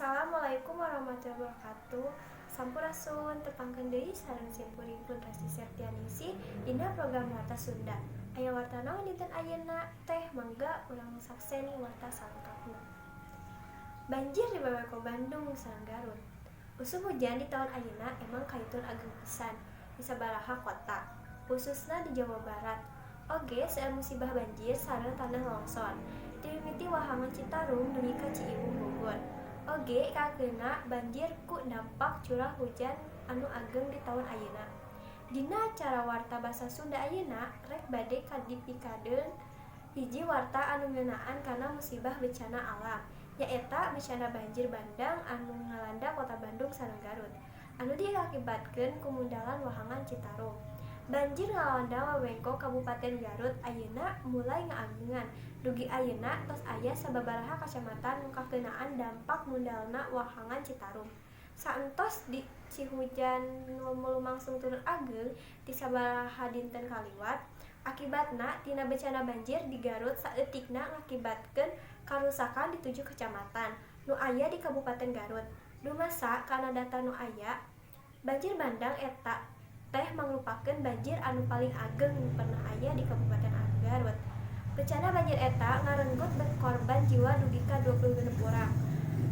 Assalamualaikum warahmatullahi wabarakatuh. Sampurasun tepangkeun deui sareng simkuringpun Resti Septianingsih dina program Warta Sunda. Aya warta naon dinten ayeuna teh mangga urang sakseni warta salengkapna. Banjir di babeko Bandung sareng Garut. Usum hujan di tahun ayeuna emang kaitun ageng pisan di sabaraha kota, khususna di Jawa Barat. Oge seueur musibah banjir sareng tanah longsor. Di mimiti Wahangan Citarum dugi ka Ciiwu Bogor. Oge kakeuna banjir ku dampak curah hujan anu ageng di tahun ayeuna. Dina acara warta basa Sunda ayeuna rek bade kadipikadeun hiji warta anu ngeunaan kana musibah bencana alam, nyaeta bencana banjir bandang anu ngalanda kota Bandung sareng Garut, anu diakibatkeun ku mundalan Wahangan Citarum. Banjir ngalanda wewengkon Kabupaten Garut ayeuna mulai ngaagengan. Dugi ayeuna tos aya sababaraha kacamatan nu kakeunaan dampak mundalna Wahangan Citarum. Saentos di Cihujan nu lumangsung turun ageng di sabaraha dinten kaliwat, akibatna tina bencana banjir di Garut saeutikna ngakibatkeun karusakan di 7 kecamatan nu aya di Kabupaten Garut. Dumasa kana data nu aya, banjir bandang eta teh mangrupakeun banjir anu paling ageng nu pernah aya di Kabupaten Garut. Bencana banjir eta ngarenggut korban jiwa dugi ka 26 urang.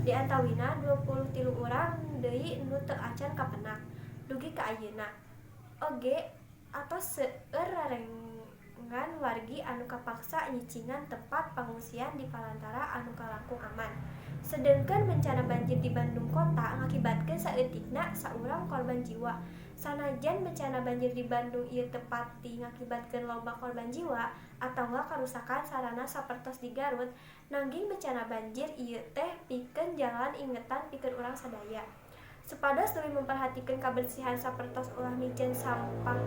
Di antawina 23 urang deui nu teu acan kapenak dugi ka ayeuna. Oge atos seueur rarengan wargi anu kapaksa nyicingan tempat pangungsian di palantara anu kalangkung aman. Sedengkeun bencana banjir di Bandung kota ngakibatkeun saeutikna saurang korban jiwa. Sanajan bencana banjir di Bandung ieu teu pati ngakibatkeun loba korban jiwa atawa karusakan sarana sapertos di Garut, nangging bencana banjir ieu teh pikeun jalan ingetan pikeun urang sadaya. Supados leuwih memperhatikeun kabersihan sapertos ulah mijeun sampah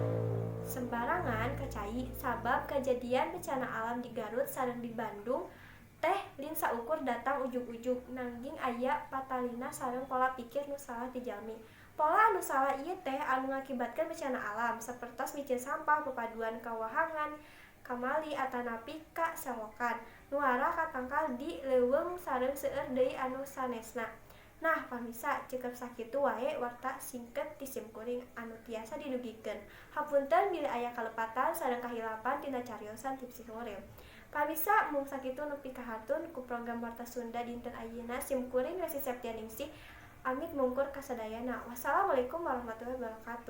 sembarangan kacai sabab kajadian bencana alam di Garut sareng di Bandung teh lin saukur datang ujug-ujug, nangging aya patalina sareng pola pikir nu salah dijalmi. Pola anu salah ieu teh anu ngakibatkeun bencana alam sapertos mijeun sampah papaduan ka wahangan, kamali atanapi ka selokan, nuara katangkal di leuweung sareng seueur deui anu sanesna. Nah, pamisa cekep sakitu wae warta singket ti simkuring anu tiasa didugikeun. Hapunten bila aya kalepatan sareng kahilapan tina cariosan ti simkuring. Pamisa mung sakitu nepi ka hatun ku program Warta Sunda dinten ayeuna simkuring Resti Septianingsih amit mungkur kasadayana. Wassalamualaikum warahmatullahi wabarakatuh.